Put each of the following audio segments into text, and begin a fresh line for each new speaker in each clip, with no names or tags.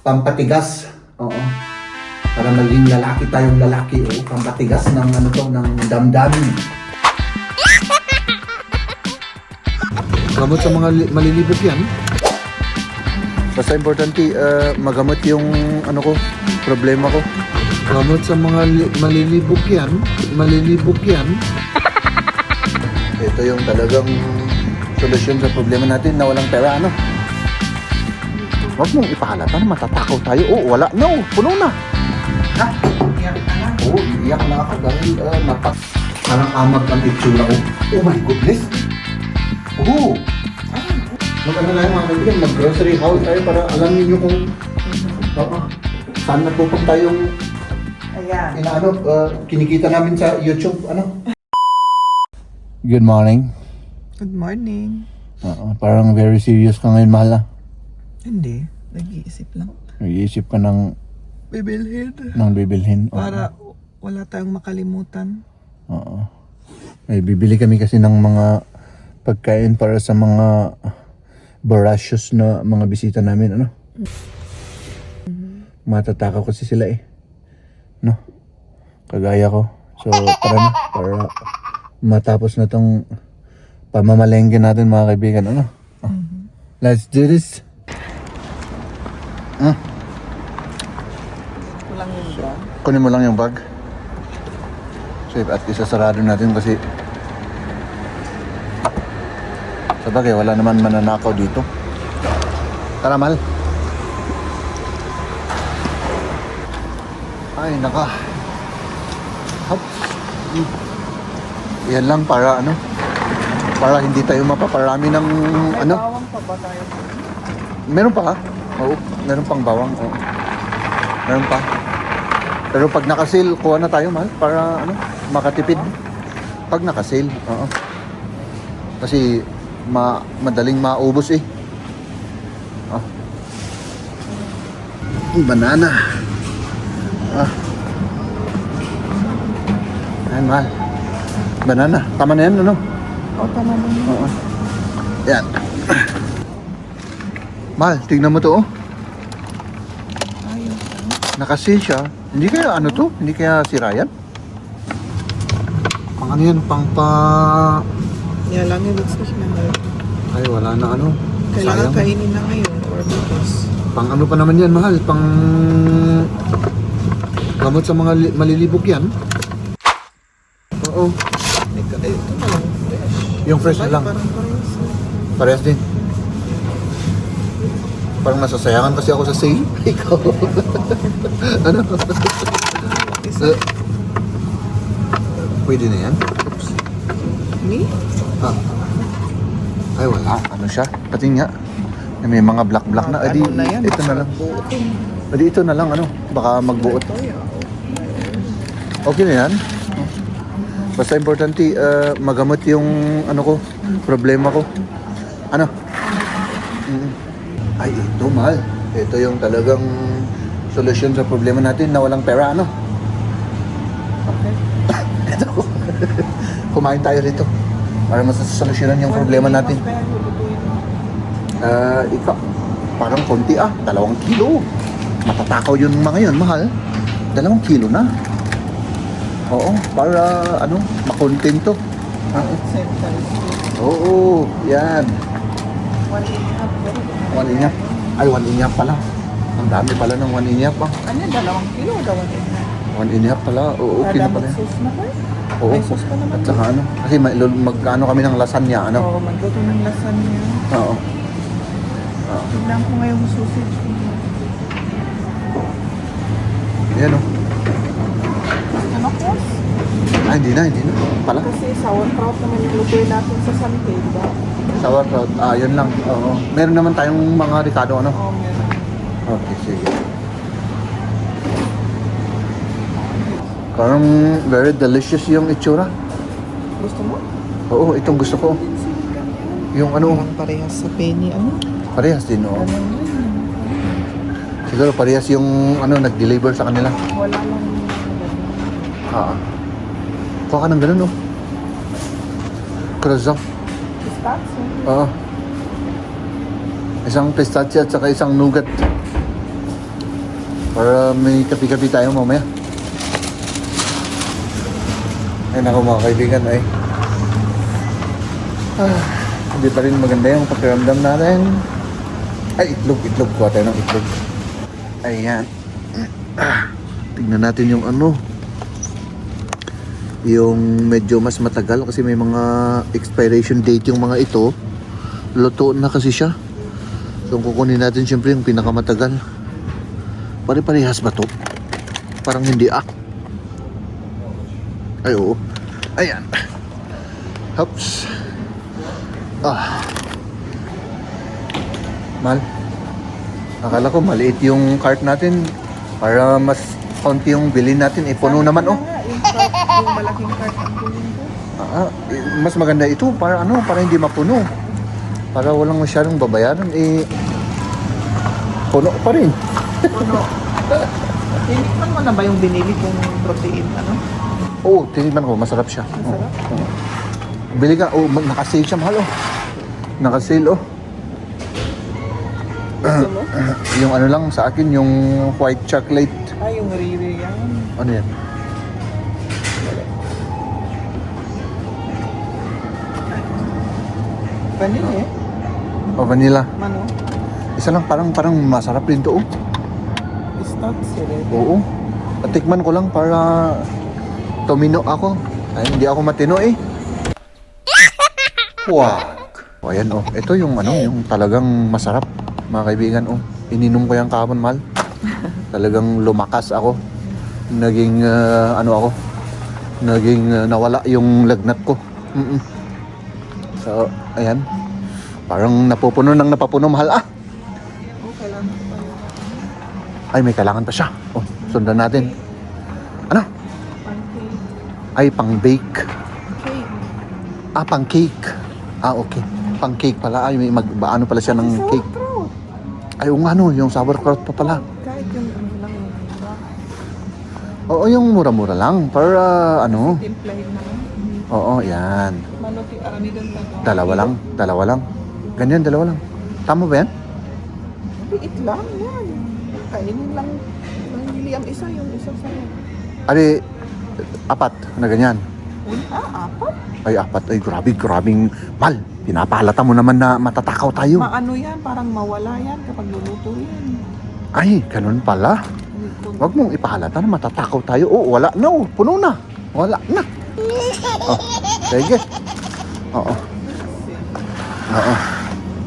pampatigas. Oo. Para maging lalaki tayong lalaki. Oo, pampatigas ng ano to, ng damdamin. Gamot sa mga malilibog yan. Basta importante, magamot yung ano ko, problema ko. Gamot sa mga malilibog yan. Malilibog yan. Ito yung talagang solusyon sa problema natin na walang pera, ano? Huwag mong ipahalata na matatakaw tayo. Oh, wala. No, puno na. Ha? Iyak ka na? Oo, iyak na ako dahil parang amag ang itsura ko. Oh my goodness. Oo. Mag-ano na yung mga kaibigan, mag-grocery haul tayo para alam niyo kung saan nagpupunta yung kinikita namin sa YouTube, ano? Good morning.
Good morning.
Parang very serious ka ngayon, mahal na.
Hindi, nag-iisip lang.
Nag-iisip ka ng
Bibilhin.
bibilhin.
Para wala tayong makalimutan.
Oo. May bibili kami kasi ng mga pagkain para sa mga voracious na mga bisita namin, ano? Matatakaw kasi sila eh. No? Kagaya ko. So, tara na. Para matapos na tong pamamalengke natin, mga kaibigan, ano? Let's do this.
Kulang yung bra.
Kunin mo lang yung bag. So, at isasarado natin kasi sa bagay, wala naman mananakaw dito. Tara, Mal. Ay, naka. Hop. Yan lang para ano? Para hindi tayo mapaparami ng ano?
Bawang pa ba tayo?
Meron pa ha? Oo, meron pang bawang. Oo. Meron pa. Pero pag naka-sale, kuha na tayo, Mal, para ano, makatipid. Pag naka-sale, oo. Kasi madaling maubos eh. Ah. Banana. Ayan, Mal. Banana. Tama na yan, ano?
O, tama mo.
Oo. Yan. Mal, tignan mo to, oh.
Ayos.
Naka-sale siya. Hindi kaya ano to? Hindi kaya si Ryan? Pang ano yan? Pang pa...
Yan lang yung gusto siya na.
Ay, wala na ano.
Kailangan
Sayang.
kainin na ngayon or bukas.
Pang ano pa naman yan, mahal? Pang... Gamot sa mga malilibog yan? Oo.
Ito na lang, fresh.
Yung fresh na lang.
Parang parehas.
Parehas din. Parang nasasayangan kasi ako sa sale. Ikaw. Ano?
Isa.
Pwede na yan? Oops.
Me?
Ah. Ay, wala. Ano siya? Pati nga. May mga black-black na. Adi,
Ano na yan?
ito na lang.
Buutin.
Adi, ito na lang. Ano? Baka magbuot.
Ito yan.
Okay na yan. Basta importante, magamot yung ano ko, problema ko. Ano? Ay, ito, mahal. Ito yung talagang solusyon sa problema natin na walang pera, ano?
Okay.
Ito. Kumain tayo rito para masasolusyonan yung problema natin. Ikaw, parang konti 2 kilo. Matatakaw yun mga yun, mahal. 2 kilo na. Oo, para ano, makontento. Oo, yan. 1 Ay, 1 pala. Ang dami pala ng 1 pa.
Ano yan? 2 kilo o
1 pala. Oo, okay na pala.
Sauce na ba?
Oo.
May sauce pa naman.
At saka ano, kasi magkano kami ng lasagna, ano?
Oo, magluto ng lasagna.
Oo.
Tignan ko ngayong sausage.
Yan o.
Ano ko?
Ay, hindi na. Pala.
Kasi sauerkraut naman yung lutuin natin sa Sante, diba?
Sauerkraut. Yun lang. Oo. Meron naman tayong mga Ricardo, ano?
Oo, meron.
Okay, sige. Parang very delicious yung itsura.
Gusto mo?
Oo, itong gusto ko. Yung ano,
Parang parehas sa penny, ano?
parehas din, oo.
Ano yun?
Siguro parehas yung ano, nag-deliver sa kanila.
Wala lang.
Kuha ka ng ganun, oh. Croissant.
Pistachio.
Oo. Isang pistachio at saka isang nougat. Para may kapi-kapi tayo mamaya. Ay naku mga kaibigan ay. Hindi pa rin maganda yung pakiramdam natin. Ay, itlog. Kuha tayo ng itlog. Ayan. Tingnan natin yung ano. Yung medyo mas matagal kasi may mga expiration date yung mga ito. Luto na kasi siya. So kukunin natin syempre yung pinakamatagal. Pare-parehas ba to? Parang hindi Ay oo. Ayan. Hops. Mahal. Akala ko maliit yung cart natin para mas konti yung bilhin natin. Puno naman
Yung malaking cart ang bilhin ko.
mas maganda ito para para hindi mapuno. Para walang masyadong babayaran puno pa rin.
Puno. Tinikman mo na ba yung binili kong protein?
Oo, tinikman ko, masarap siya.
Masarap?
Oo. Bili ka, naka-sale siya mahal Naka-sale
Gusto mo?
Yung ano lang sa akin, yung white chocolate.
Yung riri yan.
Ano yan?
Vanilla eh.
Vanilla.
Mano?
Isa lang, parang masarap din to
Pistache rin.
Oo. Tikman ko lang para tumino ako. Ay, hindi ako matino Wag. Ayan ito yung yung talagang masarap mga kaibigan Ininom ko yung kahapon mahal. Talagang lumakas ako. Naging Naging nawala yung lagnat ko. So, ayan. Parang napupuno mahal
Okay lang.
Ay, may kailangan pa siya. Sundan natin. Ano?
Pancake.
Ay, pang-bake.
Cake.
Pang-cake. Okay. Pang-cake pala. Ay, may ano pala siya ng cake.
Sauerkraut.
Ay, yung sauerkraut pa pala.
Kahit yung lang yung iba.
Oo, yung mura-mura lang. Para
Timplahin na lang.
Oo, yan.
Manuti aramidan pa.
Dalawa lang. Ganyan, dalawa lang. Tama ba yan?
Liit lang yan. Kainin lang. Ang isa yung isa sa'yo.
Ay, apat na ganyan.
Apat?
Ay, apat. Ay, grabing mal. Pinapahalata mo naman na matatakaw tayo.
Maano yan? Parang mawala yan kapag luluto yan.
Ay, ganun pala. Huwag mong ipahalata na matatakaw tayo. Wala na puno na. Wala na. Sige. Oo.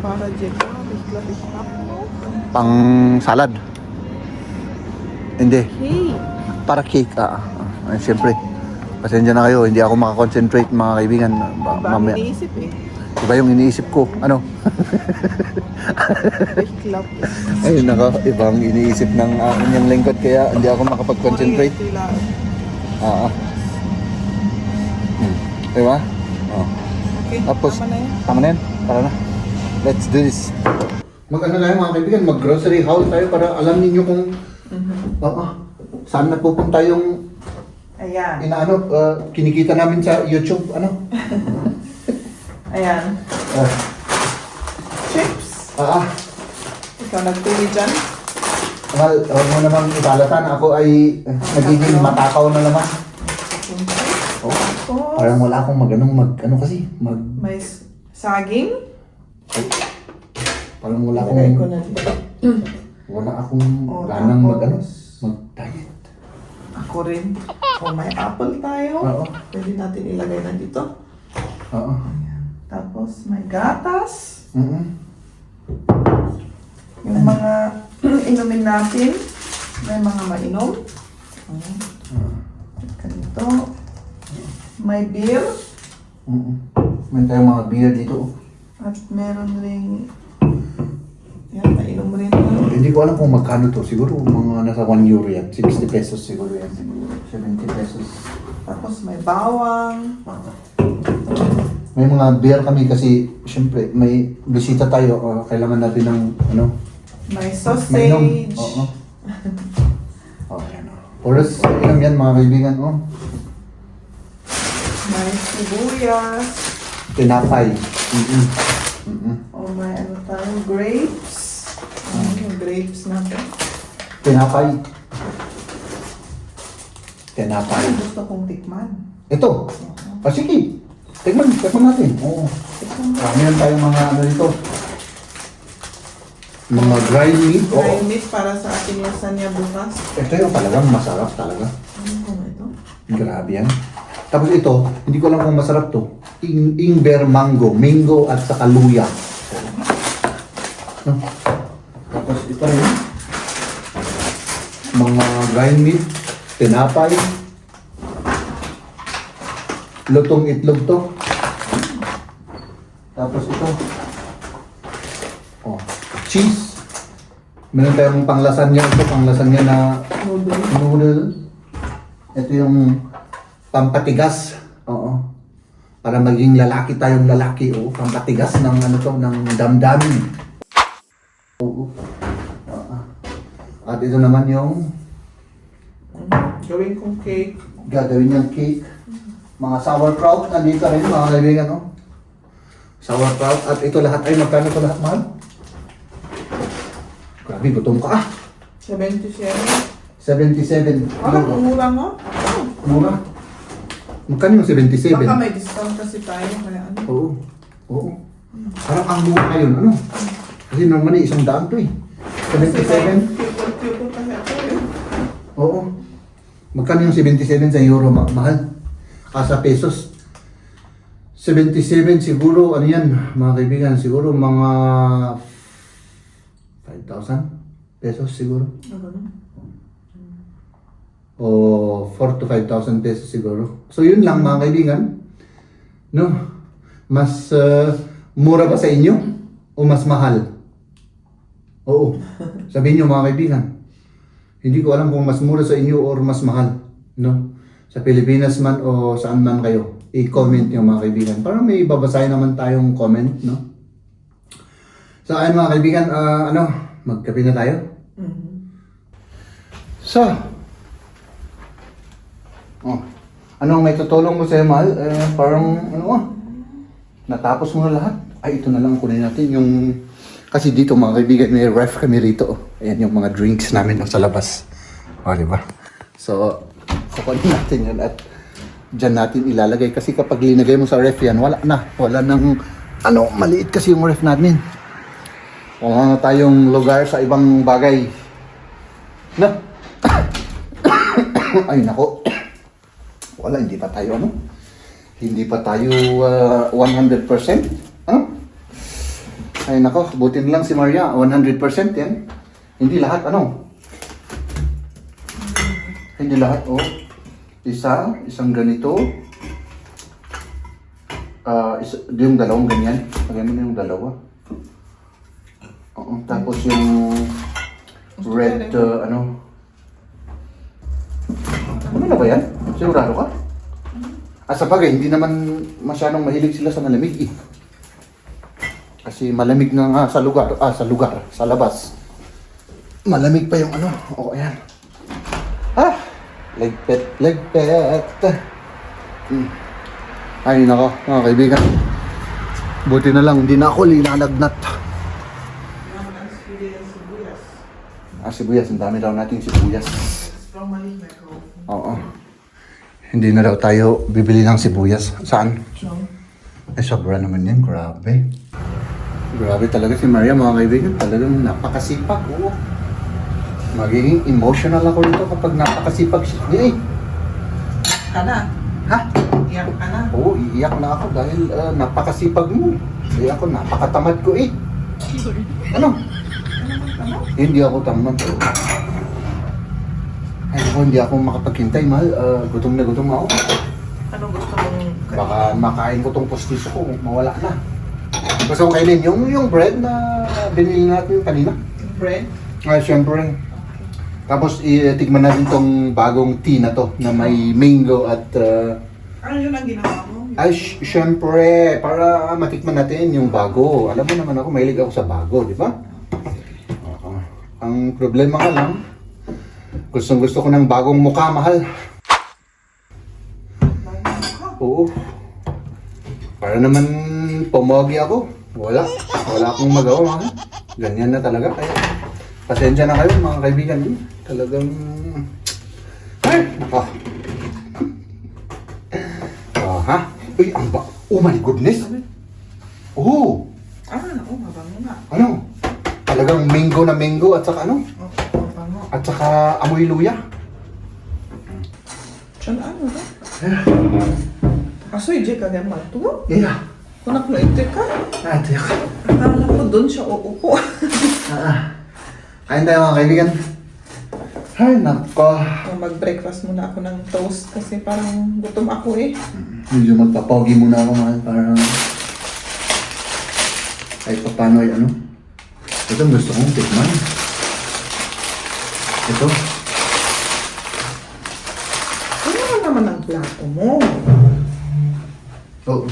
Para dyan ka, bigla-bigla mo.
Pang salad. Hindi.
Hey!
Para cake. Ay, siyempre. Pasensya na kayo. Hindi ako makakonsentrate mga kaibigan.
Iba ang
Mamaya.
iniisip
Iba yung iniisip ko. Ano?
Bigla.
Ay, ibang iniisip ng inyong lingkod kaya hindi ako makapag-concentrate. Diba?
Okay,
Tapos,
tama na yan.
tama na yan. Tara na. Let's do this. Mag-ano tayo mga kaibigan, mag-grocery haul tayo para alam niyo kung saan napupunta yung
Ayan.
kinikita namin sa YouTube.
Ayan. Chips. Ikaw nagpili dyan.
Well, huwag mo namang ibalata na ako ay nagiging matakaw na naman. Parang wala akong
May saging.
Parang wala
Lagay ko
akong,
na dito.
wala akong ganang mag-diet.
Ako rin. May apple tayo.
Oo.
Pwede natin ilagay na dito.
Oo.
Tapos may gatas.
Mm-hmm.
Yung mga inumin natin. May mga mainom. Ganito. May beer.
May tayong mga beer dito.
At meron ring yan, mainom rin.
Hindi ko alam kung magkano to. Siguro mga nasa 1 euro yan. 60 pesos siguro yan. Siguro 70 pesos.
Tapos may bawang.
May mga beer kami kasi syempre may bisita tayo. Kailangan natin ng
May
mainom.
sausage.
Oo. Yan. Oras, inom yan mga kaibigan.
May sibuyas.
Tinapay.
O may ano tayo, grapes. Yung grapes natin.
Tinapay. tinapay.
Gusto kong tikman.
Ito. Sige. Tikman natin. Oo. Meron tayong mga ano dito. Mga dry meat.
Dry
Oo.
meat para sa ating lasagna bukas.
Ito yung talagang masarap talaga.
Ano kung ito?
Grabe yan. Tapos ito, hindi ko alam kung masarap to. Ingber mango. Mango at saka luya. No? Tapos ito rin. Mga dry meat. Tinapay. Lutong itlog to. Tapos ito. Oh, cheese. Meron tayong panglasanya ito. Panglasanya na noodle. Ito yung pampatigas. Oo. Para maging lalaki tayong lalaki. Oo. Pampatigas ng ano to, ng damdamin. Oo. At ito naman yung
Gawin kong cake.
gagawin niyang cake. Mga sauerkraut, nandito rin mga kaibigan, no? Sauerkraut. At ito lahat ay magkano ito lahat, mahal? Grabe, gutom ka ah.
77.
77.
Parang mura nga.
Mura. Magkano yung 77?
Baka may discount kasi tayo. Kaya ano?
Oo. Oo. Parang ang mura ngayon, ano? Kasi normally 100 to eh. 77?
People kasi ako eh.
Oo. Magkano yung 77 sa euro, mahal? Sa pesos. 77 siguro, ano yan, mga kaibigan, siguro mga 5,000 pesos siguro.
Ano no?
O 4 to 5,000 pesos siguro. So yun lang mga kaibigan. No? Mas mura ba sa inyo? O mas mahal? Oo. Sabihin nyo mga kaibigan. Hindi ko alam kung mas mura sa inyo or mas mahal. No? Sa Pilipinas man o saan man kayo. I-comment nyo mga kaibigan. Para may babasahin naman tayong comment. No? So ayun mga kaibigan. Magkape na tayo? So, anong may tutulong mo sa'yo, mahal? Parang, natapos mo na lahat. Ay, ito na lang kunin natin yung... Kasi dito, mga kaibigan, may ref kami rito. Ayan yung mga drinks namin sa labas. O, diba? So, kukunin natin yun at dyan natin ilalagay. Kasi kapag linagay mo sa ref yan, wala na. Wala nang, maliit kasi yung ref natin. Wala na tayong lugar sa ibang bagay. Na? Ay, nako. Wala, hindi pa tayo Hindi pa tayo 100%. Ano? Ay, nako, buti na lang si Maria, 100% yan. Hindi lahat, Hindi lahat, isang ganito. Yung dalawang ganyan. Lagyan mo na yung dalawa. Oo, tapos yung red, ano na ba yan? Sigurado ka? Sa bagay, hindi naman masyadong mahilig sila sa malamig eh. Kasi malamig na nga sa labas. Malamig pa yung Oo, ayan. Legpet. Ay, nako, mga kaibigan. Buti na lang, hindi na ako linalagnat. Sibuyas. Ang dami daw nating sibuyas. Oo. Hindi na daw tayo bibili ng sibuyas. Saan? Ay, sobra naman yan. Grabe. Grabe talaga si Maria, mga kaibigan. Talagang napakasipag. Oo. Magiging emotional ako rito kapag napakasipag siya.
Ka na?
Ha?
Iyak ka na?
Oo, iiyak na ako dahil napakasipag mo. Kaya ako, napakatamad ko eh. Ano? Hindi ako tamad. Ay, hindi ako makapaghintay, mahal. Gutom na gutom ako.
Ano gusto mong...
Baka makain ko tong postiso ko, mawala na. Gusto ko kainin yung bread na binili natin kanina.
Bread?
Ay, syempre. Tapos itikman natin tong bagong tea na to na may mango at...
Ano yun ang ginawa mo?
Ay, syempre, para matikman natin yung bago. Alam mo naman ako, mahilig ako sa bago, di ba? Ang problema nga lang, gusto ko ng bagong mukha, mahal. Oo. Para naman pumogi ako. Wala akong magawa, mahal. Ganyan na talaga. Kaya pasensya na kayo, mga kaibigan. Talagang... Ay, naka. Ha? Uy, ang ba? Oh my goodness. Oh,
Oo, mabango nga.
ano? Talagang mango na mango at saka ano?
Oo, mabango.
At saka amoy luya.
Diyan ano ba? Aso, hindi ka naman to.
Yeah.
Kunak na ito ka.
Ate.
Akala ko doon siya uupo.
Kain tayo mga kaibigan. Ay, nako.
Mag-breakfast muna ako ng toast kasi parang gutom ako eh.
Medyo magpapogi muna ako mga para kahit pa paano ay ano. Ito gusto kong tikman. Ito.
Ano naman ang plato mo?
Oh.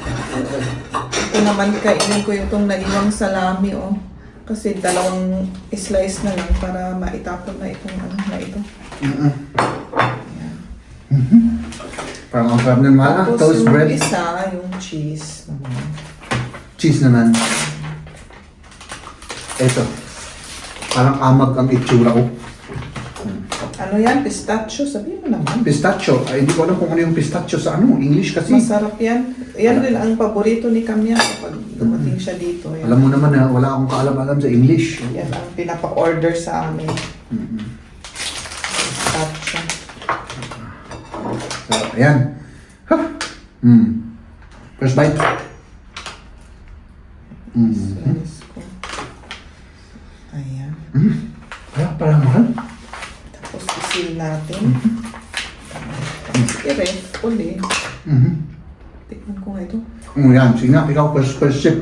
Ito naman kainin ko itong naiwang salami oh. Kasi dalawang slice na lang para maitapon na itong ano na ito.
Parang ang sarap ng mga
Tapos
toast
yung
bread.
isa, yung cheese naman.
Cheese naman. Ito. Parang amag ang itsura ko.
Ano yan? Pistachio? Sabihin mo naman.
Pistachio. Ay, hindi ko alam kung ano yung pistachio sa ano, English kasi.
Masarap yan. Yan din ang paborito ni Kamya kapag dumating siya dito. Yan,
Alam mo naman na wala akong kaalam-alam sa English.
yan ang pinapa-order sa amin. Pistachio.
So, ayan. Ha! First bite.
Slice ko. Ayan.
Kaya parang mahal.
Tapos isil natin. I-ref ulit. Tikman ko nga ito.
Yan. Sige nga, ikaw, first sip.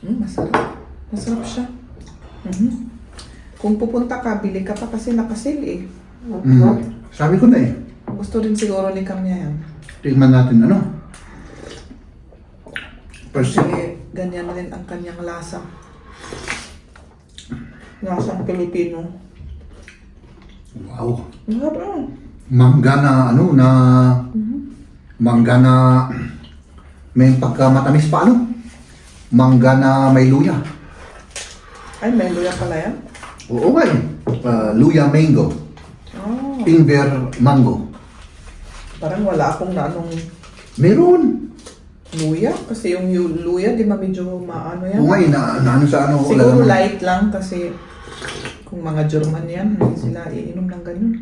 Masarap. Masarap siya. Kung pupunta ka, bili ka pa kasi nakasil eh.
Sabi ko na eh.
Gusto rin siguro ni Kamya yan.
Tingnan natin ano. First sip.
Kasi ganyan rin ang kanyang lasa. Lasang Pilipino.
Wow.
Masarap.
Mangga na ano na mangga na may pagkamatamis pa ano. Mangga na may luya.
Ay, may luya pala yan.
Oo nga eh. Luya mango.
Oh,
Inver mango.
parang wala akong naanong
Meron.
luya. Kasi yung luya, di ba medyo maano yan?
Oo nga eh, na ano sa ano. wala
Siguro
naman.
light lang kasi kung mga German yan, hindi sila iinom ng ganun.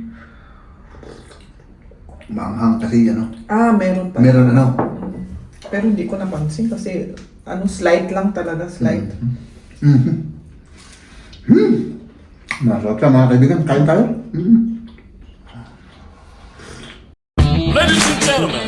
Maanghang kasi ano.
Meron pa.
Meron ano.
Pero hindi ko napansin kasi ano, slight lang talaga, slight.
Masarap siya mga kaibigan. Kain tayo.
Ladies and gentlemen,